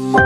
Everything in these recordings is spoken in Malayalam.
ഹായ്,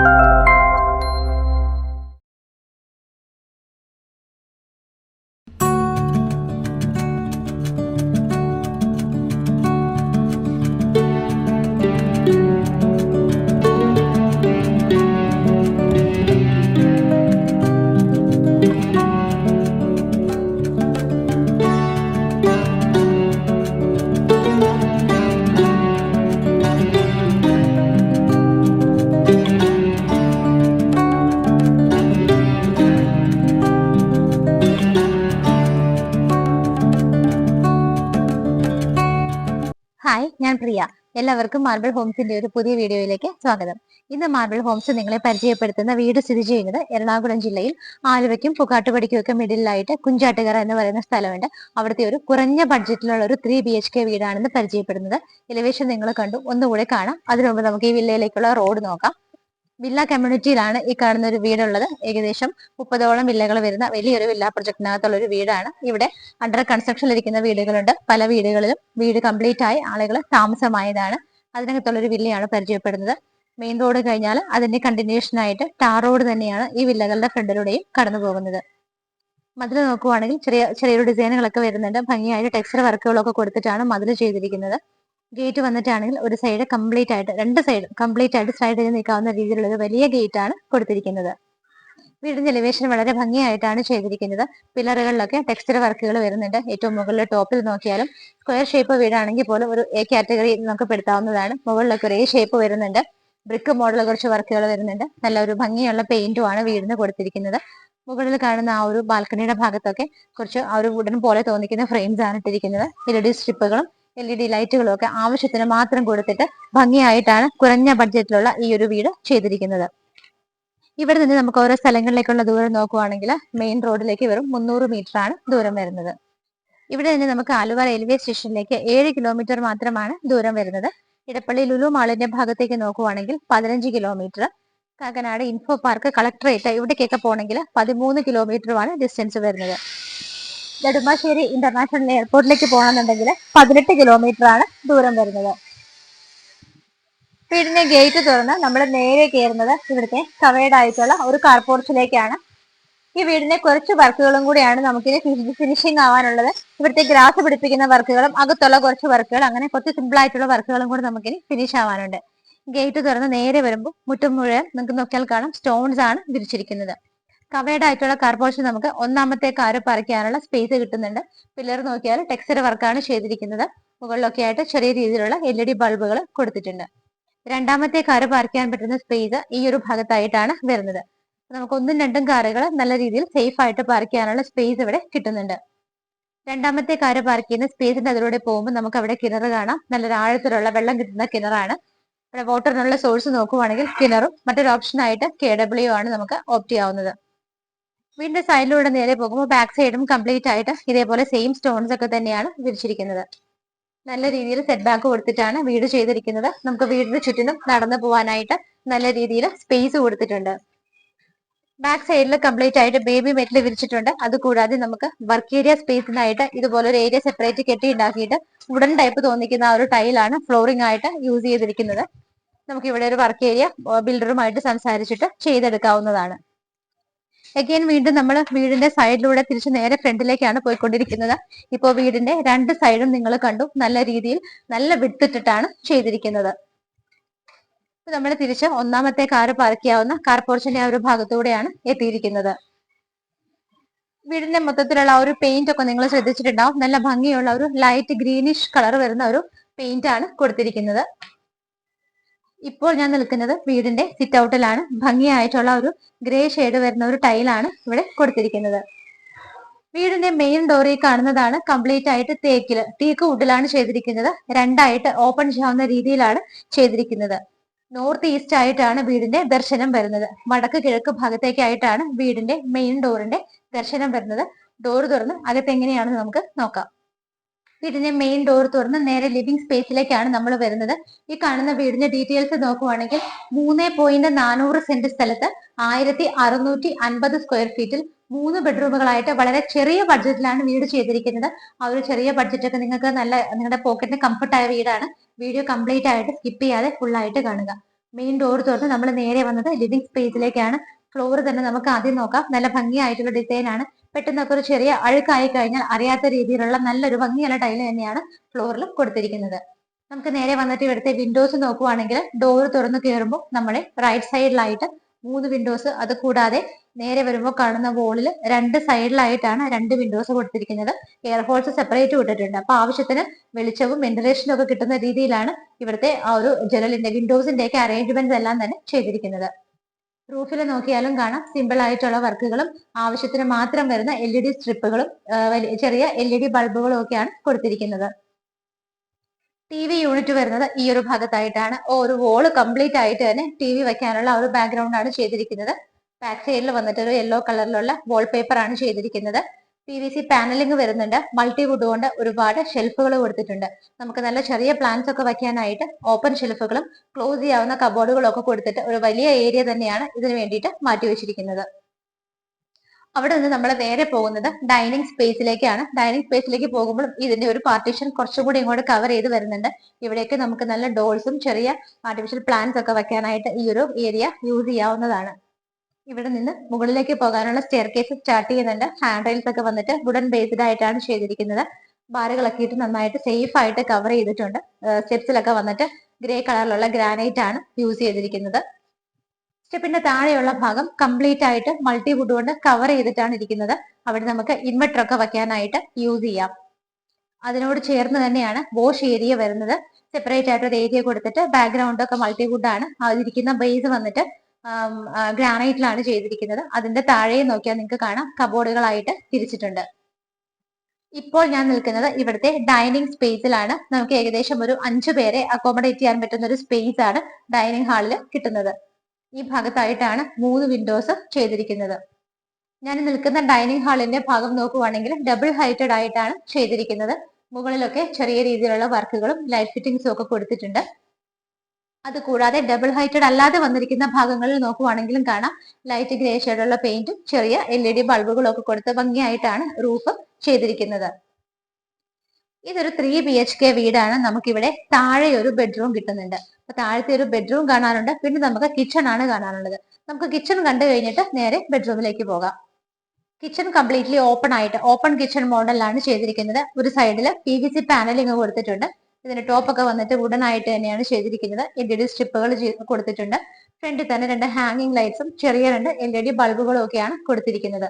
ഞാൻ പ്രിയ. എല്ലാവർക്കും മാർബിൾ ഹോംസിന്റെ ഒരു പുതിയ വീഡിയോയിലേക്ക് സ്വാഗതം. ഇന്ന് മാർബിൾ ഹോംസ് നിങ്ങളെ പരിചയപ്പെടുത്തുന്ന വീട് സ്ഥിതി ചെയ്യുന്നത് എറണാകുളം ജില്ലയിൽ ആലുവയ്ക്കും പുകാട്ടുപടിക്കും ഒക്കെ മിഡിലായിട്ട് കുഞ്ചാട്ടുകര എന്ന് പറയുന്ന സ്ഥലമുണ്ട്. അവിടുത്തെ ഒരു കുറഞ്ഞ ബഡ്ജറ്റിലുള്ള ഒരു 3 BHK വീടാണെന്ന് പരിചയപ്പെടുന്നത്. എലിവേഷൻ നിങ്ങൾ കണ്ടു, ഒന്നുകൂടെ കാണാം. അതിനു മുമ്പ് നമുക്ക് ഈ വില്ലയിലേക്കുള്ള റോഡ് നോക്കാം. വില്ല കമ്മ്യൂണിറ്റിയിലാണ് ഈ കാണുന്ന ഒരു വീടുള്ളത്. ഏകദേശം 30ഓളം വില്ലകൾ വരുന്ന വലിയൊരു വില്ല പ്രൊജക്ടിനകത്തുള്ള ഒരു വീടാണ്. ഇവിടെ അണ്ടർ കൺസ്ട്രക്ഷനിൽ ഇരിക്കുന്ന വീടുകളുണ്ട്. പല വീടുകളിലും വീട് കംപ്ലീറ്റ് ആയി ആളുകൾ താമസമായതാണ്. അതിനകത്തുള്ള ഒരു വില്ലയാണ് പരിചയപ്പെടുന്നത്. മെയിൻ റോഡ് കഴിഞ്ഞാൽ അതിന്റെ കണ്ടിന്യൂഷൻ ആയിട്ട് ടാർ റോഡ് തന്നെയാണ് ഈ വില്ലകളുടെ ഫ്രണ്ടിലൂടെയും കടന്നു പോകുന്നത്. മതിൽ നോക്കുവാണെങ്കിൽ ചെറിയൊരു ഡിസൈനുകളൊക്കെ വരുന്നുണ്ട്. ഭംഗിയായിട്ട് ടെക്സ്ചർ വർക്കുകളൊക്കെ കൊടുത്തിട്ടാണ് മതിൽ ചെയ്തിരിക്കുന്നത്. ഗേറ്റ് വന്നിട്ടാണെങ്കിൽ ഒരു സൈഡ് കംപ്ലീറ്റ് ആയിട്ട്, രണ്ട് സൈഡ് കംപ്ലീറ്റ് ആയിട്ട് സ്ലൈഡ് ചെയ്ത് നിൽക്കാവുന്ന രീതിയിലുള്ള ഒരു വലിയ ഗേറ്റ് ആണ് കൊടുത്തിരിക്കുന്നത്. വീടിന്റെ എലിവേഷൻ വളരെ ഭംഗിയായിട്ടാണ് ചെയ്തിരിക്കുന്നത്. പില്ലറുകളിലൊക്കെ ടെക്സ്ചർ വർക്കുകൾ വരുന്നുണ്ട്. ഏറ്റവും മുകളിൽ ടോപ്പിൽ നോക്കിയാലും സ്ക്വയർ ഷേപ്പ് വീടാണെങ്കിൽ പോലും ഒരു A കാറ്റഗറി നമുക്ക് പെടുത്താവുന്നതാണ്. മുകളിലൊക്കെ ഒരു A ഷേപ്പ് വരുന്നുണ്ട്. ബ്രിക്ക് മോഡൽ കുറച്ച് വർക്കുകൾ വരുന്നുണ്ട്. നല്ല ഒരു ഭംഗിയുള്ള പെയിന്റും ആണ് വീടിന് കൊടുത്തിരിക്കുന്നത്. മുകളിൽ കാണുന്ന ആ ഒരു ബാൽക്കണിയുടെ ഭാഗത്തൊക്കെ കുറച്ച് ആ ഒരു വുഡൻ പോലെ തോന്നിക്കുന്ന ഫ്രെയിംസ് ആണ് ഇട്ടിരിക്കുന്നത്. LED സ്ട്രിപ്പുകളും LED ലൈറ്റുകളും ഒക്കെ ആവശ്യത്തിന് മാത്രം കൊടുത്തിട്ട് ഭംഗിയായിട്ടാണ് കുറഞ്ഞ ബഡ്ജറ്റിലുള്ള ഈ ഒരു വീട് ചെയ്തിരിക്കുന്നത്. ഇവിടെ നിന്ന് നമുക്ക് ഓരോ സ്ഥലങ്ങളിലേക്കുള്ള ദൂരം നോക്കുവാണെങ്കിൽ മെയിൻ റോഡിലേക്ക് വെറും 300 മീറ്റർ ആണ് ദൂരം വരുന്നത്. ഇവിടെ നിന്ന് നമുക്ക് ആലുവ റെയിൽവേ സ്റ്റേഷനിലേക്ക് 7 കിലോമീറ്റർ മാത്രമാണ് ദൂരം വരുന്നത്. ഇടപ്പള്ളി ലുലു മാളിന്റെ ഭാഗത്തേക്ക് നോക്കുവാണെങ്കിൽ 15 kilometre. Kakkanad info park, collectorate ഇവിടേക്കൊക്കെ പോകണമെങ്കിൽ 13 കിലോമീറ്ററുമാണ് ഡിസ്റ്റൻസ് വരുന്നത്. നെടുമ്പാശ്ശേരി ഇന്റർനാഷണൽ എയർപോർട്ടിലേക്ക് പോകണമെന്നുണ്ടെങ്കിൽ 18 കിലോമീറ്റർ ആണ് ദൂരം വരുന്നത്. വീടിന്റെ ഗേറ്റ് തുറന്ന് നമ്മൾ നേരെ കയറുന്നത് ഇവിടുത്തെ കവേർഡ് ആയിട്ടുള്ള ഒരു കാർ പോർച്ചിലേക്കാണ്. ഈ വീടിന്റെ കുറച്ച് വർക്കുകളും കൂടിയാണ് നമുക്കിനി ഫിനിഷിംഗ് ആവാനുള്ളത്. ഇവിടുത്തെ ഗ്രാസ് പിടിപ്പിക്കുന്ന വർക്കുകളും അകത്തുള്ള കുറച്ച് വർക്കുകൾ, അങ്ങനെ കുറച്ച് സിമ്പിൾ ആയിട്ടുള്ള വർക്കുകളും കൂടി നമുക്കിനി ഫിനിഷ് ആവാനുണ്ട്. ഗേറ്റ് തുറന്ന് നേരെ വരുമ്പോൾ മുറ്റം മുഴുവൻ നിങ്ങൾക്ക് നോക്കിയാൽ കാണാം സ്റ്റോൺസ് ആണ് വിരിച്ചിരിക്കുന്നത്. കവേർഡ് ആയിട്ടുള്ള കാർ പോർച്ച് നമുക്ക് ഒന്നാമത്തെ കാറ് പറിക്കാനുള്ള സ്പേസ് കിട്ടുന്നുണ്ട്. പില്ലർ നോക്കിയാൽ ടെക്സ്ചർ വർക്കാണ് ചെയ്തിരിക്കുന്നത്. മുകളിലൊക്കെ ആയിട്ട് ചെറിയ രീതിയിലുള്ള LED ബൾബുകൾ കൊടുത്തിട്ടുണ്ട്. രണ്ടാമത്തെ കാറ് പാർക്ക് ചെയ്യാൻ പറ്റുന്ന സ്പേസ് ഈ ഒരു ഭാഗത്തായിട്ടാണ് വരുന്നത്. നമുക്ക് ഒന്നും രണ്ടും കാറുകൾ നല്ല രീതിയിൽ സേഫ് ആയിട്ട് പാർക്ക് ചെയ്യാനുള്ള സ്പേസ് ഇവിടെ കിട്ടുന്നുണ്ട്. രണ്ടാമത്തെ കാറ് പാർക്ക് ചെയ്യുന്ന സ്പേസിന്റെ അതിലൂടെ പോകുമ്പോൾ നമുക്ക് അവിടെ കിണർ കാണാം. നല്ലൊരു ആഴത്തിലുള്ള വെള്ളം കിട്ടുന്ന കിണറാണ്. ഇവിടെ വാട്ടറിനുള്ള സോഴ്സ് നോക്കുവാണെങ്കിൽ കിണറും മറ്റൊരു ഓപ്ഷൻ ആയിട്ട് KW ആണ് നമുക്ക് ഓപ്റ്റ് ചെയ്യാവുന്നത്. വീടിന്റെ സൈഡിലൂടെ നേരെ പോകുമ്പോൾ ബാക്ക് സൈഡും കംപ്ലീറ്റ് ആയിട്ട് ഇതേപോലെ സെയിം സ്റ്റോൺസ് ഒക്കെ തന്നെയാണ് വിരിച്ചിരിക്കുന്നത്. നല്ല രീതിയിൽ സെറ്റ് ബാക്ക് കൊടുത്തിട്ടാണ് വീട് ചെയ്തിരിക്കുന്നത്. നമുക്ക് വീടിന് ചുറ്റിനും നടന്നു പോകാനായിട്ട് നല്ല രീതിയിൽ സ്പേസ് കൊടുത്തിട്ടുണ്ട്. ബാക്ക് സൈഡിൽ കംപ്ലീറ്റ് ആയിട്ട് ബേബി മെറ്റൽ വിരിച്ചിട്ടുണ്ട്. അതുകൂടാതെ നമുക്ക് വർക്ക് ഏരിയ സ്പേസിനായിട്ട് ഇതുപോലെ ഒരു ഏരിയ സെപ്പറേറ്റ് കെട്ടി ഉണ്ടാക്കിയിട്ട് വുഡൻ ടൈപ്പ് തോന്നിക്കുന്ന ആ ഒരു ടൈലാണ് ഫ്ലോറിംഗ് ആയിട്ട് യൂസ് ചെയ്തിരിക്കുന്നത്. നമുക്ക് ഇവിടെ ഒരു വർക്ക് ഏരിയ ബിൽഡറുമായിട്ട് സംസാരിച്ചിട്ട് ചെയ്തെടുക്കാവുന്നതാണ്. അഗൈൻ വീണ്ടും നമ്മൾ വീടിന്റെ സൈഡിലൂടെ തിരിച്ച് നേരെ ഫ്രണ്ടിലേക്കാണ് പോയിക്കൊണ്ടിരിക്കുന്നത്. ഇപ്പോൾ വീടിന്റെ രണ്ട് സൈഡും നിങ്ങൾ കണ്ടു, നല്ല രീതിയിൽ നല്ല വിട്ടിട്ടിട്ടാണ് ചെയ്തിരിക്കുന്നത്. നമ്മൾ തിരിച്ച് ഒന്നാമത്തെ കാറ് പാർക്ക് ചെയ്യാവുന്ന കാർ പോർച്ചിന്റെ ആ ഒരു ഭാഗത്തൂടെയാണ് എത്തിയിരിക്കുന്നത്. വീടിന്റെ മൊത്തത്തിലുള്ള ആ ഒരു പെയിന്റ് ഒക്കെ നിങ്ങൾ ശ്രദ്ധിച്ചിട്ടുണ്ടാവും. നല്ല ഭംഗിയുള്ള ഒരു ലൈറ്റ് ഗ്രീനിഷ് കളർ വരുന്ന ഒരു പെയിന്റ് ആണ് കൊടുത്തിരിക്കുന്നത്. ഇപ്പോൾ ഞാൻ നിൽക്കുന്നത് വീടിന്റെ സിറ്റ് ഔട്ടിലാണ്. ഭംഗിയായിട്ടുള്ള ഒരു ഗ്രേ ഷെയ്ഡ് വരുന്ന ഒരു ടൈലാണ് ഇവിടെ കൊടുത്തിരിക്കുന്നത്. വീടിന്റെ മെയിൻ ഡോറിൽ കാണുന്നതാണ് കംപ്ലീറ്റ് ആയിട്ട് ടീക്ക് വുഡിലാണ് ചെയ്തിരിക്കുന്നത്. രണ്ടായിട്ട് ഓപ്പൺ ചെയ്യാവുന്ന രീതിയിലാണ് ചെയ്തിരിക്കുന്നത്. നോർത്ത് ഈസ്റ്റ് ആയിട്ടാണ് വീടിന്റെ ദർശനം വരുന്നത്. വടക്ക് കിഴക്ക് ഭാഗത്തേക്കായിട്ടാണ് വീടിന്റെ മെയിൻ ഡോറിന്റെ ദർശനം വരുന്നത്. ഡോർ തുറന്ന് അകത്ത് എങ്ങനെയാണെന്ന് നമുക്ക് നോക്കാം. വീടിന്റെ മെയിൻ ഡോർ തുറന്ന് നേരെ ലിവിംഗ് സ്പേസിലേക്കാണ് നമ്മൾ വരുന്നത്. ഈ കാണുന്ന വീടിന്റെ ഡീറ്റെയിൽസ് നോക്കുവാണെങ്കിൽ 3.400 സെന്റ് സ്ഥലത്ത് 1650 സ്ക്വയർ ഫീറ്റിൽ 3 ബെഡ്റൂമുകളായിട്ട് വളരെ ചെറിയ ബഡ്ജറ്റിലാണ് വീട് ചെയ്തിരിക്കുന്നത്. ആ ഒരു ചെറിയ ബഡ്ജറ്റൊക്കെ നിങ്ങൾക്ക് നല്ല നിങ്ങളുടെ പോക്കറ്റിന് കംഫർട്ടായ വീടാണ്. വീഡിയോ കംപ്ലീറ്റ് ആയിട്ട് സ്കിപ്പ് ചെയ്യാതെ ഫുൾ ആയിട്ട് കാണുക. മെയിൻ ഡോർ തുറന്ന് നമ്മൾ നേരെ വന്നത് ലിവിംഗ് സ്പേസിലേക്കാണ്. ഫ്ലോർ തന്നെ നമുക്ക് ആദ്യം നോക്കാം. നല്ല ഭംഗിയായിട്ടുള്ള ഡിസൈൻ ആണ്. പെട്ടെന്നൊക്കെ ഒരു ചെറിയ അഴുക്കായി കഴിഞ്ഞാൽ അറിയാത്ത രീതിയിലുള്ള നല്ലൊരു ഭംഗിയുള്ള ടൈല് തന്നെയാണ് ഫ്ലോറിൽ കൊടുത്തിരിക്കുന്നത്. നമുക്ക് നേരെ വന്നിട്ട് ഇവിടുത്തെ വിൻഡോസ് നോക്കുവാണെങ്കിൽ ഡോർ തുറന്ന് കയറുമ്പോൾ നമ്മളെ റൈറ്റ് സൈഡിലായിട്ട് 3 വിൻഡോസ്, അത് കൂടാതെ നേരെ വരുമ്പോൾ കാണുന്ന വോളിൽ 2 സൈഡിലായിട്ടാണ് 2 വിൻഡോസ് കൊടുത്തിരിക്കുന്നത്. എയർ ഹോൾസ് സെപ്പറേറ്റ് വിട്ടിട്ടുണ്ട്. അപ്പൊ ആവശ്യത്തിന് വെളിച്ചവും വെന്റിലേഷനും ഒക്കെ കിട്ടുന്ന രീതിയിലാണ് ഇവിടുത്തെ ആ ഒരു ജനലിന്റെ വിൻഡോസിന്റെ ഒക്കെ അറേഞ്ച്മെന്റ്സ് എല്ലാം തന്നെ ചെയ്തിരിക്കുന്നത്. റൂഫിൽ നോക്കിയാലും കാണാം സിമ്പിൾ ആയിട്ടുള്ള വർക്കുകളും ആവശ്യത്തിന് മാത്രം വരുന്ന LED സ്ട്രിപ്പുകളും ചെറിയ LED ബൾബുകളും ഒക്കെയാണ് കൊടുത്തിരിക്കുന്നത്. TV യൂണിറ്റ് വരുന്നത് ഈ ഒരു ഭാഗത്തായിട്ടാണ്. ഒരു വോള് കംപ്ലീറ്റ് ആയിട്ട് തന്നെ TV വെക്കാനുള്ള ഒരു ബാക്ക്ഗ്രൗണ്ട് ആണ് ചെയ്തിരിക്കുന്നത്. ബാക്ക് സൈഡിൽ വന്നിട്ട് ഒരു യെല്ലോ കളറിലുള്ള വാൾപേപ്പർ ആണ് ചെയ്തിരിക്കുന്നത്. PVC പാനലിംഗ് വരുന്നുണ്ട്. മൾട്ടിവുഡ് കൊണ്ട് ഒരുപാട് ഷെൽഫുകൾ കൊടുത്തിട്ടുണ്ട്. നമുക്ക് നല്ല ചെറിയ പ്ലാന്റ്സ് ഒക്കെ വെക്കാനായിട്ട് ഓപ്പൺ ഷെൽഫുകളും ക്ലോസ് ചെയ്യാവുന്ന കബോർഡുകളും ഒക്കെ കൊടുത്തിട്ട് ഒരു വലിയ ഏരിയ തന്നെയാണ് ഇതിനു വേണ്ടിയിട്ട് മാറ്റി വെച്ചിരിക്കുന്നത്. അവിടെ നിന്ന് നമ്മൾ നേരെ പോകുന്നത് ഡൈനിങ് സ്പേസിലേക്കാണ്. ഡൈനിങ് സ്പേസിലേക്ക് പോകുമ്പോൾ ഇതിന്റെ ഒരു പാർട്ടീഷൻ കുറച്ചുകൂടി ഇങ്ങോട്ട് കവർ ചെയ്ത് വരുന്നുണ്ട്. ഇവിടേക്ക് നമുക്ക് നല്ല ഡോൾസും ചെറിയ ആർട്ടിഫിഷ്യൽ പ്ലാന്റ്സ് ഒക്കെ വെക്കാനായിട്ട് ഈ ഒരു ഏരിയ യൂസ് ചെയ്യാവുന്നതാണ്. ഇവിടെ നിന്ന് മുകളിലേക്ക് പോകാനുള്ള സ്റ്റെയർ കേസ് സ്റ്റാർട്ട് ചെയ്യുന്നുണ്ട്. ഹാൻഡ് റെയിൽസ് ഒക്കെ വന്നിട്ട് വുഡൻ ബേസ്ഡ് ആയിട്ടാണ് ചെയ്തിരിക്കുന്നത്. ബാറുകളൊക്കെ ഇട്ട് നന്നായിട്ട് സേഫ് ആയിട്ട് കവർ ചെയ്തിട്ടുണ്ട്. സ്റ്റെപ്സിലൊക്കെ വന്നിട്ട് ഗ്രേ കളറിലുള്ള ഗ്രാനൈറ്റ് ആണ് യൂസ് ചെയ്തിരിക്കുന്നത്. സ്റ്റെപ്പിന്റെ താഴെയുള്ള ഭാഗം കംപ്ലീറ്റ് ആയിട്ട് മൾട്ടിവുഡ് കൊണ്ട് കവർ ചെയ്തിട്ടാണ് ഇരിക്കുന്നത്. അവിടെ നമുക്ക് ഇൻവെർട്ടർ ഒക്കെ വെക്കാനായിട്ട് യൂസ് ചെയ്യാം. അതിനോട് ചേർന്ന് തന്നെയാണ് വാഷ് ഏരിയ വരുന്നത്. സെപ്പറേറ്റ് ആയിട്ട് ഒരു ഏരിയ കൊടുത്തിട്ട് ബാക്ക്ഗ്രൗണ്ട് ഒക്കെ മൾട്ടിവുഡ് ആണ്. അതിരിക്കുന്ന ബേസ് വന്നിട്ട് ഗ്രാനൈറ്റിലാണ് ചെയ്തിരിക്കുന്നത്. അതിന്റെ താഴെ നോക്കിയാൽ നിങ്ങൾക്ക് കാണാം കബോർഡുകളായിട്ട് തിരിച്ചിട്ടുണ്ട്. ഇപ്പോൾ ഞാൻ നിൽക്കുന്നത് ഇവിടുത്തെ ഡൈനിങ് സ്പേസിലാണ്. നമുക്ക് ഏകദേശം ഒരു 5 പേരെ അക്കോമഡേറ്റ് ചെയ്യാൻ പറ്റുന്ന ഒരു സ്പേസ് ആണ് ഡൈനിങ് ഹാളിൽ കിട്ടുന്നത്. ഈ ഭാഗത്തായിട്ടാണ് 3 വിൻഡോസ് ചെയ്തിരിക്കുന്നത്. ഞാൻ നിൽക്കുന്ന ഡൈനിങ് ഹാളിന്റെ ഭാഗം നോക്കുവാണെങ്കിൽ ഡബിൾ ഹൈറ്റഡ് ആയിട്ടാണ് ചെയ്തിരിക്കുന്നത്. മുകളിലൊക്കെ ചെറിയ രീതിയിലുള്ള വർക്കുകളും ലൈറ്റ് ഫിറ്റിംഗ്സും ഒക്കെ കൊടുത്തിട്ടുണ്ട്. അത് കൂടാതെ ഡബിൾ ഹൈറ്റഡ് അല്ലാതെ വന്നിരിക്കുന്ന ഭാഗങ്ങളിൽ നോക്കുവാണെങ്കിലും കാണാം ലൈറ്റ് ഗ്രേ ഷെയ്ഡുള്ള പെയിന്റും ചെറിയ LED ബൾബുകളും ഒക്കെ കൊടുത്ത് ഭംഗിയായിട്ടാണ് റൂഫ് ചെയ്തിരിക്കുന്നത്. ഇതൊരു 3 BHK വീടാണ്. നമുക്കിവിടെ താഴെ ഒരു ബെഡ്റൂം കിട്ടുന്നുണ്ട്. അപ്പൊ താഴത്തെ ഒരു ബെഡ്റൂം കാണാനുണ്ട്. പിന്നെ നമുക്ക് കിച്ചൺ ആണ് കാണാനുള്ളത്. നമുക്ക് കിച്ചൺ കണ്ടു കഴിഞ്ഞിട്ട് നേരെ ബെഡ്റൂമിലേക്ക് പോകാം. കിച്ചൺ കംപ്ലീറ്റ്ലി ഓപ്പൺ ആയിട്ട് ഓപ്പൺ കിച്ചൺ മോഡലാണ് ചെയ്തിരിക്കുന്നത്. ഒരു സൈഡിൽ PVC പാനലിംഗ് കൊടുത്തിട്ടുണ്ട്. ഇതിന്റെ ടോപ്പ് ഒക്കെ വന്നിട്ട് വുഡൻ ആയിട്ട് തന്നെയാണ് ചെയ്തിരിക്കുന്നത്. LED സ്ട്രിപ്പുകൾ കൊടുത്തിട്ടുണ്ട്. ഫ്രണ്ടിൽ തന്നെ 2 ഹാങ്ങിങ് ലൈറ്റ്സും ചെറിയ 2 LED ബൾബുകളും ഒക്കെയാണ് കൊടുത്തിരിക്കുന്നത്.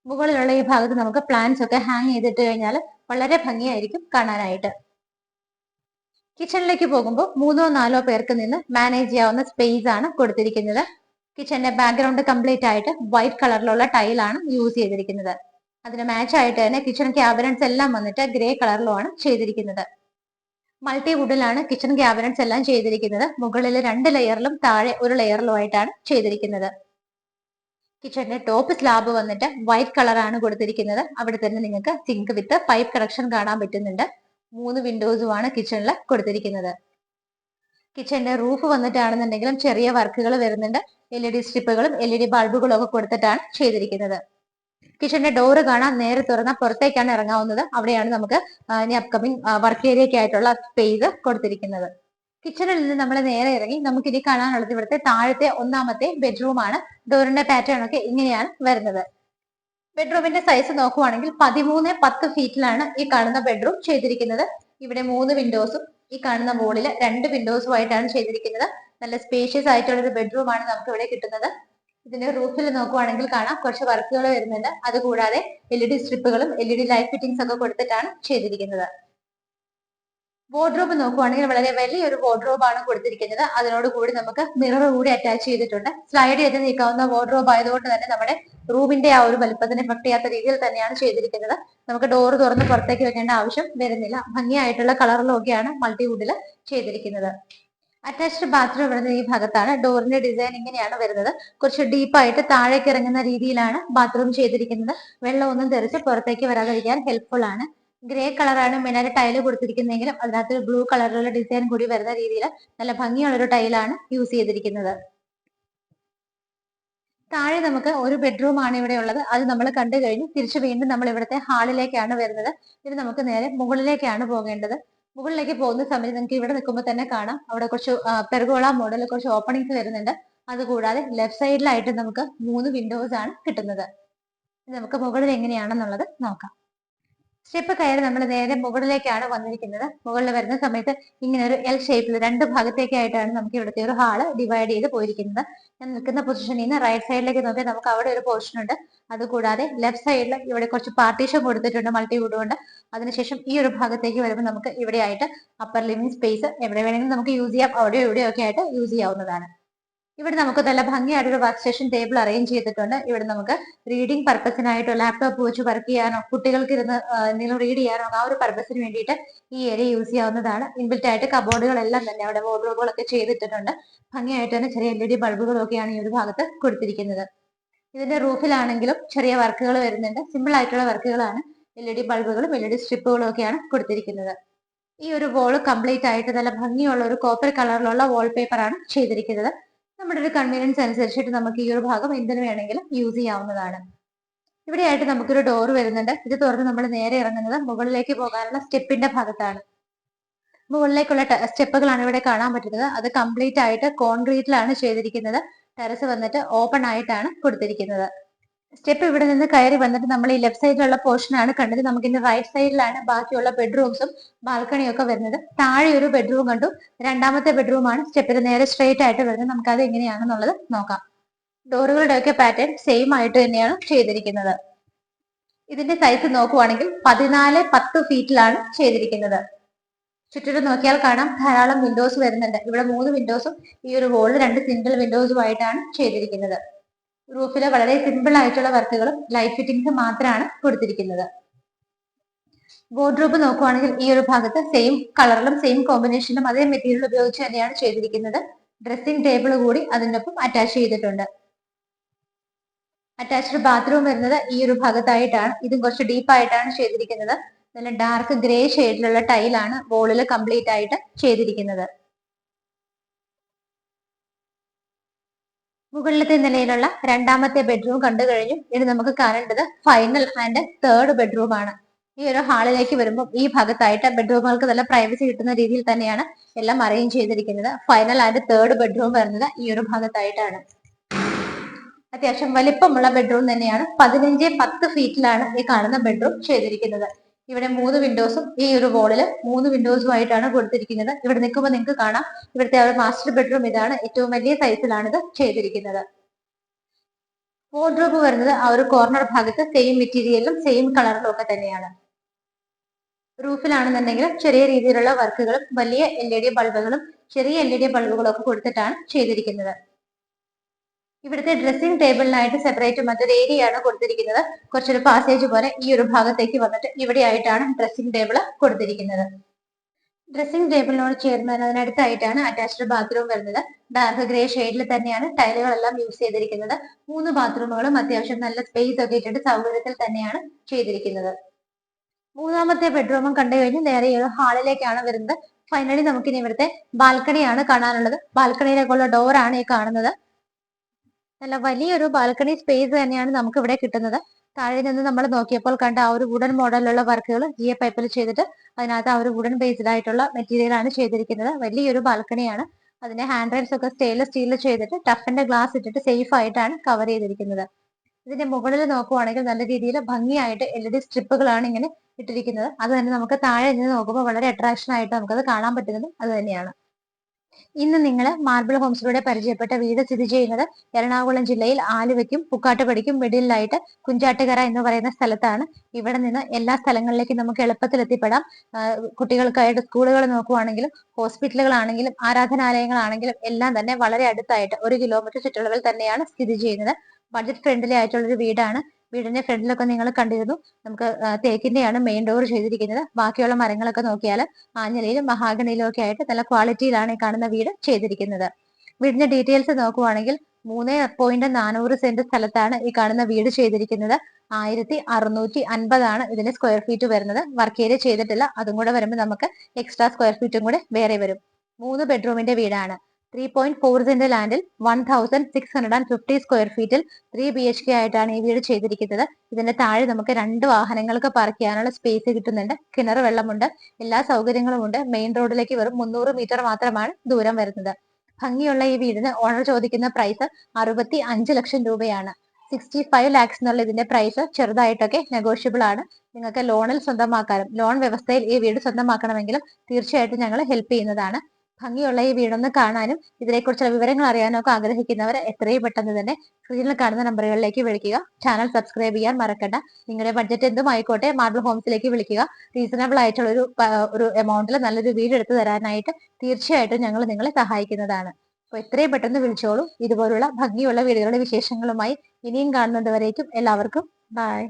മുകളിലുള്ള ഈ ഭാഗത്ത് നമുക്ക് പ്ലാന്റ്സ് ഒക്കെ ഹാങ് ചെയ്തിട്ട് കഴിഞ്ഞാൽ വളരെ ഭംഗിയായിരിക്കും കാണാനായിട്ട്. കിച്ചണിലേക്ക് പോകുമ്പോൾ 3-4 പേർക്ക് നിന്ന് മാനേജ് ചെയ്യാവുന്ന സ്പേസ് ആണ് കൊടുത്തിരിക്കുന്നത്. കിച്ചണിന്റെ ബാക്ക്ഗ്രൗണ്ട് കംപ്ലീറ്റ് ആയിട്ട് വൈറ്റ് കളറിലുള്ള ടൈലാണ് യൂസ് ചെയ്തിരിക്കുന്നത്. അതിന് മാച്ച് ആയിട്ട് തന്നെ കിച്ചൺ ക്യാബിനറ്റ്സ് എല്ലാം വന്നിട്ട് ഗ്രേ കളറിലുമാണ് ചെയ്തിരിക്കുന്നത്. മൾട്ടിവുഡിലാണ് കിച്ചൺ ക്യാബിനറ്റ്സ് എല്ലാം ചെയ്തിരിക്കുന്നത്. മുകളിൽ 2 ലെയറിലും താഴെ ഒരു ലെയറിലുമായിട്ടാണ് ചെയ്തിരിക്കുന്നത്. കിച്ചണിന്റെ ടോപ്പ് സ്ലാബ് വന്നിട്ട് വൈറ്റ് കളറാണ് കൊടുത്തിരിക്കുന്നത്. അവിടെ തന്നെ നിങ്ങൾക്ക് സിങ്ക് വിത്ത് പൈപ്പ് കണക്ഷൻ കാണാൻ പറ്റുന്നുണ്ട്. 3 വിൻഡോസുമാണ് കിച്ചണിൽ കൊടുത്തിരിക്കുന്നത്. കിച്ചണിന്റെ റൂഫ് വന്നിട്ടാണെന്നുണ്ടെങ്കിലും ചെറിയ വർക്കുകൾ വരുന്നുണ്ട്. LED സ്ട്രിപ്പുകളും LED ബൾബുകളും ഒക്കെ കൊടുത്തിട്ടാണ് ചെയ്തിരിക്കുന്നത്. കിച്ചണിന്റെ ഡോറ് കാണാൻ നേരെ തുറന്ന പുറത്തേക്കാണ് ഇറങ്ങാവുന്നത്. അവിടെയാണ് നമുക്ക് ഇനി അപ്കമിങ് വർക്ക് ഏരിയയ്ക്കായിട്ടുള്ള സ്പേസ് കൊടുത്തിരിക്കുന്നത്. കിച്ചണിൽ നിന്ന് നമ്മൾ നേരെ ഇറങ്ങി നമുക്ക് ഇനി കാണാനുള്ളത് ഇവിടുത്തെ താഴത്തെ 1ാമത്തെ ബെഡ്റൂം ആണ്. ഡോറിന്റെ പാറ്റേൺ ഒക്കെ ഇങ്ങനെയാണ് വരുന്നത്. ബെഡ്റൂമിന്റെ സൈസ് നോക്കുവാണെങ്കിൽ 13-10 ഫീറ്റിലാണ് ഈ കാണുന്ന ബെഡ്റൂം ചെയ്തിരിക്കുന്നത്. ഇവിടെ 3 വിൻഡോസും ഈ കാണുന്ന വോളിൽ 2 വിൻഡോസും ആയിട്ടാണ് ചെയ്തിരിക്കുന്നത്. നല്ല സ്പേഷ്യസ് ആയിട്ടുള്ള ഒരു ബെഡ്റൂം ആണ് നമുക്ക് ഇവിടെ കിട്ടുന്നത്. ഇതിന്റെ റൂഫിൽ നോക്കുവാണെങ്കിൽ കാണാം കുറച്ച് വർക്കുകൾ വരുന്നുണ്ട്. അതുകൂടാതെ LED സ്ട്രിപ്പുകളും LED ലൈറ്റ് ഫിറ്റിംഗ്സ് ഒക്കെ കൊടുത്തിട്ടാണ് ചെയ്തിരിക്കുന്നത്. വാർഡ്രോബ് നോക്കുവാണെങ്കിൽ വളരെ വലിയൊരു വാർഡ്രോബ് ആണ് കൊടുത്തിരിക്കുന്നത്. അതിനോട് കൂടി നമുക്ക് മിറർ കൂടി അറ്റാച്ച് ചെയ്തിട്ടുണ്ട്. സ്ലൈഡ് ചെയ്ത് നീക്കാവുന്ന വാർഡ്രോബ് ആയതുകൊണ്ട് തന്നെ നമ്മുടെ റൂമിന്റെ ആ ഒരു വലുപ്പത്തിന് എഫക്ട് ചെയ്യാത്ത രീതിയിൽ തന്നെയാണ് ചെയ്തിരിക്കുന്നത്. നമുക്ക് ഡോർ തുറന്ന് പുറത്തേക്ക് വെക്കേണ്ട ആവശ്യം വരുന്നില്ല. ഭംഗിയായിട്ടുള്ള കളറിലും ഒക്കെയാണ് മൾട്ടിവുഡിൽ ചെയ്തിരിക്കുന്നത്. അറ്റാച്ച്ഡ് ബാത്റൂം വരുന്നത് ഈ ഭാഗത്താണ്. ഡോറിന്റെ ഡിസൈൻ ഇങ്ങനെയാണ് വരുന്നത്. കുറച്ച് ഡീപ്പായിട്ട് താഴേക്ക് ഇറങ്ങുന്ന രീതിയിലാണ് ബാത്റൂം ചെയ്തിരിക്കുന്നത്. വെള്ളമൊന്നും തെറിച്ച് പുറത്തേക്ക് വരാതിരിക്കാൻ ഹെൽപ്ഫുൾ ആണ്. ഗ്രേ കളറാണ് മെയിനായിട്ട് ടൈല് കൊടുത്തിരിക്കുന്നതെങ്കിലും അതിനകത്ത് ബ്ലൂ കളറിലുള്ള ഡിസൈൻ കൂടി വരുന്ന രീതിയിൽ നല്ല ഭംഗിയുള്ളൊരു ടൈലാണ് യൂസ് ചെയ്തിരിക്കുന്നത്. താഴെ നമുക്ക് ഒരു ബെഡ്റൂം ആണ് ഇവിടെ ഉള്ളത്. അത് നമ്മൾ കണ്ടു കഴിഞ്ഞു. തിരിച്ചു വീണ്ടും നമ്മൾ ഇവിടുത്തെ ഹാളിലേക്കാണ് വരുന്നത്. ഇത് നമുക്ക് നേരെ മുകളിലേക്കാണ് പോകേണ്ടത്. മുകളിലേക്ക് പോകുന്ന സമയത്ത് നിങ്ങൾക്ക് ഇവിടെ നിൽക്കുമ്പോൾ തന്നെ കാണാം അവിടെ കുറച്ച് പെർഗോള മോഡൽ കുറച്ച് ഓപ്പണിങ്സ് വരുന്നുണ്ട്. അതുകൂടാതെ ലെഫ്റ്റ് സൈഡിലായിട്ട് നമുക്ക് 3 വിൻഡോസ് ആണ് കിട്ടുന്നത്. നമുക്ക് മുകളിൽ എങ്ങനെയാണെന്നുള്ളത് നോക്കാം. സ്റ്റെപ്പ് കയറി നമ്മൾ നേരെ മുകളിലേക്കാണ് വന്നിരിക്കുന്നത്. മുകളിൽ വരുന്ന സമയത്ത് ഇങ്ങനെ ഒരു എൽ ഷേപ്പിൽ 2 ഭാഗത്തേക്കായിട്ടാണ് നമുക്ക് ഇവിടുത്തെ ഒരു ഹാള് ഡിവൈഡ് ചെയ്ത് പോയിരിക്കുന്നത്. ഞാൻ നിൽക്കുന്ന പൊസിഷനിൽ നിന്ന് റൈറ്റ് സൈഡിലേക്ക് നോക്കിയാൽ നമുക്ക് അവിടെ ഒരു പോർഷൻ ഉണ്ട്. അതുകൂടാതെ ലെഫ്റ്റ് സൈഡിൽ ഇവിടെ കുറച്ച് പാർട്ടീഷൻ കൊടുത്തിട്ടുണ്ട് മൾട്ടിവുഡ് കൊണ്ട്. അതിനുശേഷം ഈ ഒരു ഭാഗത്തേക്ക് വരുമ്പോൾ നമുക്ക് ഇവിടെ ആയിട്ട് അപ്പർ ലിവിംഗ് സ്പേസ് എവിടെ വേണമെങ്കിലും നമുക്ക് യൂസ് ചെയ്യാം. അവിടെ ഇവിടെയൊക്കെ ആയിട്ട് യൂസ് ചെയ്യാവുന്നതാണ്. ഇവിടെ നമുക്ക് നല്ല ഭംഗിയായിട്ടൊരു വർക്ക് സ്റ്റേഷൻ ടേബിൾ അറേഞ്ച് ചെയ്തിട്ടുണ്ട്. ഇവിടെ നമുക്ക് റീഡിംഗ് പർപ്പസിനായിട്ടോ ലാപ്ടോപ്പ് വെച്ച് വർക്ക് ചെയ്യാനോ കുട്ടികൾക്ക് ഇരുന്ന് എന്തെങ്കിലും റീഡ് ചെയ്യാനോ ആ ഒരു പർപ്പസിന് വേണ്ടിയിട്ട് ഈ ഏരിയ യൂസ് ചെയ്യാവുന്നതാണ്. ഇൻബിൽറ്റ് ആയിട്ട് കബോർഡുകളെല്ലാം തന്നെ അവിടെ വാർഡ്രോബുകളൊക്കെ ചെയ്തിട്ടുണ്ട്. ഭംഗിയായിട്ട് തന്നെ ചെറിയ LED ബൾബുകളൊക്കെയാണ് ഈ ഒരു ഭാഗത്ത് കൊടുത്തിരിക്കുന്നത്. ഇതിന്റെ റൂഫിലാണെങ്കിലും ചെറിയ വർക്കുകൾ വരുന്നുണ്ട്. സിമ്പിൾ ആയിട്ടുള്ള വർക്കുകളാണ്. LED ബൾബുകളും LED സ്ട്രിപ്പുകളും ഒക്കെയാണ് കൊടുത്തിരിക്കുന്നത്. ഈ ഒരു വോള് കംപ്ലീറ്റ് ആയിട്ട് നല്ല ഭംഗിയുള്ള ഒരു കോപ്പർ കളറിലുള്ള വാൾപേപ്പർ ആണ് ചെയ്തിരിക്കുന്നത്. നമ്മുടെ ഒരു കൺവീനിയൻസ് അനുസരിച്ചിട്ട് നമുക്ക് ഈ ഒരു ഭാഗം എന്തിനു വേണമെങ്കിലും യൂസ് ചെയ്യാവുന്നതാണ്. ഇവിടെയായിട്ട് നമുക്കൊരു ഡോർ വരുന്നുണ്ട്. ഇത് തുറന്ന് നമ്മൾ നേരെ ഇറങ്ങുന്നത് മുകളിലേക്ക് പോകാനുള്ള സ്റ്റെപ്പിന്റെ ഭാഗത്താണ്. മുകളിലേക്കുള്ള സ്റ്റെപ്പുകളാണ് ഇവിടെ കാണാൻ പറ്റുന്നത്. അത് കംപ്ലീറ്റ് ആയിട്ട് കോൺക്രീറ്റിലാണ് ചെയ്തിരിക്കുന്നത്. ടെറസ് വന്നിട്ട് ഓപ്പൺ ആയിട്ടാണ് കൊടുത്തിരിക്കുന്നത്. സ്റ്റെപ്പ് ഇവിടെ നിന്ന് കയറി വന്നിട്ട് നമ്മൾ ഈ ലെഫ്റ്റ് സൈഡിലുള്ള പോർഷൻ ആണ് കണ്ടത്. നമുക്ക് ഇനി റൈറ്റ് സൈഡിലാണ് ബാക്കിയുള്ള ബെഡ്റൂംസും ബാൽക്കണിയും ഒക്കെ വരുന്നത്. താഴെ ഒരു ബെഡ്റൂം കണ്ടു. രണ്ടാമത്തെ ബെഡ്റൂമാണ് സ്റ്റെപ്പിന് നേരെ സ്ട്രെയിറ്റ് ആയിട്ട് വരുന്നത്. നമുക്ക് അത് എങ്ങനെയാണെന്നുള്ളത് നോക്കാം. ഡോറുകളുടെ ഒക്കെ പാറ്റേൺ സെയിം ആയിട്ട് തന്നെയാണ് ചെയ്തിരിക്കുന്നത്. ഇതിന്റെ സൈസ് നോക്കുവാണെങ്കിൽ 14-10 ഫീറ്റിലാണ് ചെയ്തിരിക്കുന്നത്. ചുറ്റിലും നോക്കിയാൽ കാണാം ധാരാളം വിൻഡോസ് വരുന്നുണ്ട്. ഇവിടെ 3 വിൻഡോസും ഈ ഒരു വോളിൽ 2 സിംഗിൾ വിൻഡോസുമായിട്ടാണ് ചെയ്തിരിക്കുന്നത്. റൂഫില് വളരെ സിമ്പിൾ ആയിട്ടുള്ള വർക്കുകളും ലൈറ്റ് ഫിറ്റിംഗ്സ് മാത്രമാണ് കൊടുത്തിരിക്കുന്നത്. വാർഡ്രോബ് നോക്കുവാണെങ്കിൽ ഈ ഒരു ഭാഗത്ത് സെയിം കളറിലും സെയിം കോമ്പിനേഷനിലും അതേ മെറ്റീരിയൽ ഉപയോഗിച്ച് തന്നെയാണ് ചെയ്തിരിക്കുന്നത്. ഡ്രസ്സിംഗ് ടേബിൾ കൂടി അതിനൊപ്പം അറ്റാച്ച് ചെയ്തിട്ടുണ്ട്. അറ്റാച്ച്ഡ് ബാത്റൂം വരുന്നത് ഈ ഒരു ഭാഗത്തായിട്ടാണ്. ഇതും കുറച്ച് ഡീപ്പായിട്ടാണ് ചെയ്തിരിക്കുന്നത്. നല്ല ഡാർക്ക് ഗ്രേ ഷെയ്ഡിലുള്ള ടൈലാണ് വോളിൽ കംപ്ലീറ്റ് ആയിട്ട് ചെയ്തിരിക്കുന്നത്. മുകളിലത്തെ നിലയിലുള്ള രണ്ടാമത്തെ ബെഡ്റൂം കണ്ടു കഴിഞ്ഞു. ഇനി നമുക്ക് കാണേണ്ടത് ഫൈനൽ ആൻഡ് തേർഡ് ബെഡ്റൂം ആണ്. ഈ ഒരു ഹാളിലേക്ക് വരുമ്പോൾ ഈ ഭാഗത്തായിട്ട് ബെഡ്റൂമുകൾക്ക് നല്ല പ്രൈവസി കിട്ടുന്ന രീതിയിൽ തന്നെയാണ് എല്ലാം അറേഞ്ച് ചെയ്തിരിക്കുന്നത്. ഫൈനൽ ആൻഡ് തേർഡ് ബെഡ്റൂം വരുന്നത് ഈ ഒരു ഭാഗത്തായിട്ടാണ്. അത്യാവശ്യം വലിപ്പമുള്ള ബെഡ്റൂം തന്നെയാണ്. 15-10 ഫീറ്റിലാണ് ഈ കാണുന്ന ബെഡ്റൂം ചെയ്തിരിക്കുന്നത്. ഇവിടെ 3 വിൻഡോസും ഈ ഒരു വോളില് 3 വിൻഡോസുമായിട്ടാണ് കൊടുത്തിരിക്കുന്നത്. ഇവിടെ നിൽക്കുമ്പോൾ നിങ്ങൾക്ക് കാണാം ഇവിടുത്തെ ഒരു മാസ്റ്റർ ബെഡ്റൂം ഇതാണ്. ഏറ്റവും വലിയ സൈസിലാണ് ഇത് ചെയ്തിരിക്കുന്നത്. വാർഡ്രോബ് വരുന്നത് ആ ഒരു കോർണർ ഭാഗത്ത് സെയിം മെറ്റീരിയലും സെയിം കളറിലും ഒക്കെ തന്നെയാണ്. റൂഫിലാണെന്നുണ്ടെങ്കിൽ ചെറിയ രീതിയിലുള്ള വർക്കുകളും വലിയ LED ബൾബുകളും ചെറിയ LED ബൾബുകളും ഒക്കെ കൊടുത്തിട്ടാണ് ചെയ്തിരിക്കുന്നത്. ഇവിടുത്തെ ഡ്രസ്സിംഗ് ടേബിളിനായിട്ട് സെപ്പറേറ്റ് മറ്റൊരു ഏരിയ ആണ് കൊടുത്തിരിക്കുന്നത്. കുറച്ചൊരു പാസേജ് പോലെ ഈ ഒരു ഭാഗത്തേക്ക് വന്നിട്ട് ഇവിടെ ആയിട്ടാണ് ഡ്രസ്സിംഗ് ടേബിൾ കൊടുത്തിരിക്കുന്നത്. ഡ്രസ്സിംഗ് ടേബിളിനോട് ചേർന്ന് അതിനടുത്തായിട്ടാണ് അറ്റാച്ച്ഡ് ബാത്റൂം വരുന്നത്. ഡാർക്ക് ഗ്രേ ഷെയ്ഡിൽ തന്നെയാണ് ടൈലുകളെല്ലാം യൂസ് ചെയ്തിരിക്കുന്നത്. 3 ബാത്റൂമുകളും അത്യാവശ്യം നല്ല സ്പേസ് ഒക്കെ ഇട്ടിട്ട് സൗകര്യത്തിൽ തന്നെയാണ് ചെയ്തിരിക്കുന്നത്. മൂന്നാമത്തെ ബെഡ്റൂമും കണ്ടു കഴിഞ്ഞ് നേരെ ഒരു ഹാളിലേക്കാണ് വരുന്നത്. ഫൈനലി നമുക്കിനി ഇവിടുത്തെ ബാൽക്കണിയാണ് കാണാനുള്ളത്. ബാൽക്കണിയിലേക്കുള്ള ഡോറാണ് ഈ കാണുന്നത്. നല്ല വലിയൊരു ബാൽക്കണി സ്പേസ് തന്നെയാണ് നമുക്ക് ഇവിടെ കിട്ടുന്നത്. താഴെ നിന്ന് നമ്മൾ നോക്കിയപ്പോൾ കണ്ട ആ ഒരു വുഡൻ മോഡലിലുള്ള വർക്കുകൾ GA പൈപ്പിൽ ചെയ്തിട്ട് അതിനകത്ത് ആ ഒരു വുഡൻ ബേസ്ഡ് ആയിട്ടുള്ള മെറ്റീരിയൽ ആണ് ചെയ്തിരിക്കുന്നത്. വലിയൊരു ബാൽക്കണിയാണ്. അതിന്റെ ഹാൻഡ് റൈൽസ് ഒക്കെ സ്റ്റെയിൻലെസ് സ്റ്റീലിൽ ചെയ്തിട്ട് ടഫിന്റെ ഗ്ലാസ് ഇട്ടിട്ട് സേഫ് ആയിട്ടാണ് കവർ ചെയ്തിരിക്കുന്നത്. ഇതിന്റെ മുകളിൽ നോക്കുവാണെങ്കിൽ നല്ല രീതിയിൽ ഭംഗിയായിട്ട് LED സ്ട്രിപ്പുകളാണ് ഇങ്ങനെ ഇട്ടിരിക്കുന്നത്. അത് തന്നെ നമുക്ക് താഴെ നിന്ന് നോക്കുമ്പോൾ വളരെ അട്രാക്ഷൻ ആയിട്ട് നമുക്കത് കാണാൻ പറ്റുന്നത് അത് തന്നെയാണ്. ഇന്ന് നിങ്ങൾ മാർബിൾ ഹോംസിലൂടെ പരിചയപ്പെട്ട വീട് സ്ഥിതി ചെയ്യുന്നത് എറണാകുളം ജില്ലയിൽ ആലുവയ്ക്കും പുക്കാട്ടുപടിക്കും മിഡിലായിട്ട് കുഞ്ചാട്ടുകര എന്ന് പറയുന്ന സ്ഥലത്താണ്. ഇവിടെ നിന്ന് എല്ലാ സ്ഥലങ്ങളിലേക്കും നമുക്ക് എളുപ്പത്തിൽ എത്തിപ്പെടാം. കുട്ടികൾക്കായിട്ട് സ്കൂളുകൾ നോക്കുവാണെങ്കിലും ഹോസ്പിറ്റലുകളാണെങ്കിലും ആരാധനാലയങ്ങളാണെങ്കിലും എല്ലാം തന്നെ വളരെ അടുത്തായിട്ട് 1 കിലോമീറ്റർ ചുറ്റളവിൽ തന്നെയാണ് സ്ഥിതി ചെയ്യുന്നത്. ബഡ്ജറ്റ് ഫ്രണ്ട്ലി ആയിട്ടുള്ള ഒരു വീടാണ്. വീടിന്റെ ഫ്രണ്ടിലൊക്കെ നിങ്ങൾ കണ്ടിരുന്നു. നമുക്ക് തേക്കിന്റെയാണ് മെയിൻ ഡോർ ചെയ്തിരിക്കുന്നത്. ബാക്കിയുള്ള മരങ്ങളൊക്കെ നോക്കിയാൽ ആഞ്ഞിലയിലും മഹാഗണിയിലും ഒക്കെ ആയിട്ട് നല്ല ക്വാളിറ്റിയിലാണ് ഈ കാണുന്ന വീട് ചെയ്തിരിക്കുന്നത്. വീടിന്റെ ഡീറ്റെയിൽസ് നോക്കുവാണെങ്കിൽ 3.400 സെന്റ് സ്ഥലത്താണ് ഈ കാണുന്ന വീട് ചെയ്തിരിക്കുന്നത്. 1650 ആണ് ഇതിന്റെ സ്ക്വയർ ഫീറ്റ് വരുന്നത്. വർക്ക് ഏരിയ ചെയ്തിട്ടില്ല. അതും കൂടെ വരുമ്പോൾ നമുക്ക് എക്സ്ട്രാ സ്ക്വയർ ഫീറ്റും കൂടെ വേറെ വരും. 3 ബെഡ്റൂമിന്റെ വീടാണ്. 3.4 സെന്റ് ലാൻഡിൽ 1650 സ്ക്വയർ ഫീറ്റിൽ 3 BHK ആയിട്ടാണ് ഈ വീട് ചെയ്തിരിക്കുന്നത്. ഇതിന്റെ താഴെ നമുക്ക് 2 വാഹനങ്ങൾക്ക് പാർക്ക് ചെയ്യാനുള്ള സ്പേസ് കിട്ടുന്നുണ്ട്. കിണർ വെള്ളമുണ്ട്, എല്ലാ സൗകര്യങ്ങളും ഉണ്ട്. മെയിൻ റോഡിലേക്ക് വെറും 300 മീറ്റർ മാത്രമാണ് ദൂരം വരുന്നത്. ഭംഗിയുള്ള ഈ വീടിന് ഓണർ ചോദിക്കുന്ന പ്രൈസ് 65 ലക്ഷം രൂപയാണ്. 65 ലാക്സ് എന്നുള്ള ഇതിന്റെ പ്രൈസ് ചെറുതായിട്ടൊക്കെ നെഗോഷ്യബിൾ ആണ്. നിങ്ങൾക്ക് ലോണിൽ സ്വന്തമാക്കാനും ലോൺ വ്യവസ്ഥയിൽ ഈ വീട് സ്വന്തമാക്കണമെങ്കിലും തീർച്ചയായിട്ടും ഞങ്ങൾ ഹെൽപ്പ് ചെയ്യുന്നതാണ്. ഭംഗിയുള്ള ഈ വീടൊന്ന് കാണാനും ഇതിനെക്കുറിച്ചുള്ള വിവരങ്ങൾ അറിയാനും ഒക്കെ ആഗ്രഹിക്കുന്നവർ എത്രയും പെട്ടെന്ന് തന്നെ സ്ക്രീനിൽ കാണുന്ന നമ്പറുകളിലേക്ക് വിളിക്കുക. ചാനൽ സബ്സ്ക്രൈബ് ചെയ്യാൻ മറക്കണ്ട. നിങ്ങളുടെ ബഡ്ജറ്റ് എന്തും ആയിക്കോട്ടെ, മാർബിൾ ഹോംസിലേക്ക് വിളിക്കുക. റീസണബിൾ ആയിട്ടുള്ള ഒരു എമൗണ്ടിൽ നല്ലൊരു വീട് എടുത്തു തരാനായിട്ട് തീർച്ചയായിട്ടും ഞങ്ങൾ നിങ്ങളെ സഹായിക്കുന്നതാണ്. അപ്പോൾ എത്രയും പെട്ടെന്ന് വിളിച്ചോളൂ. ഇതുപോലുള്ള ഭംഗിയുള്ള വീടുകളുടെ വിശേഷങ്ങളുമായി ഇനിയും കാണുന്നത് വരേക്കും എല്ലാവർക്കും ബൈ.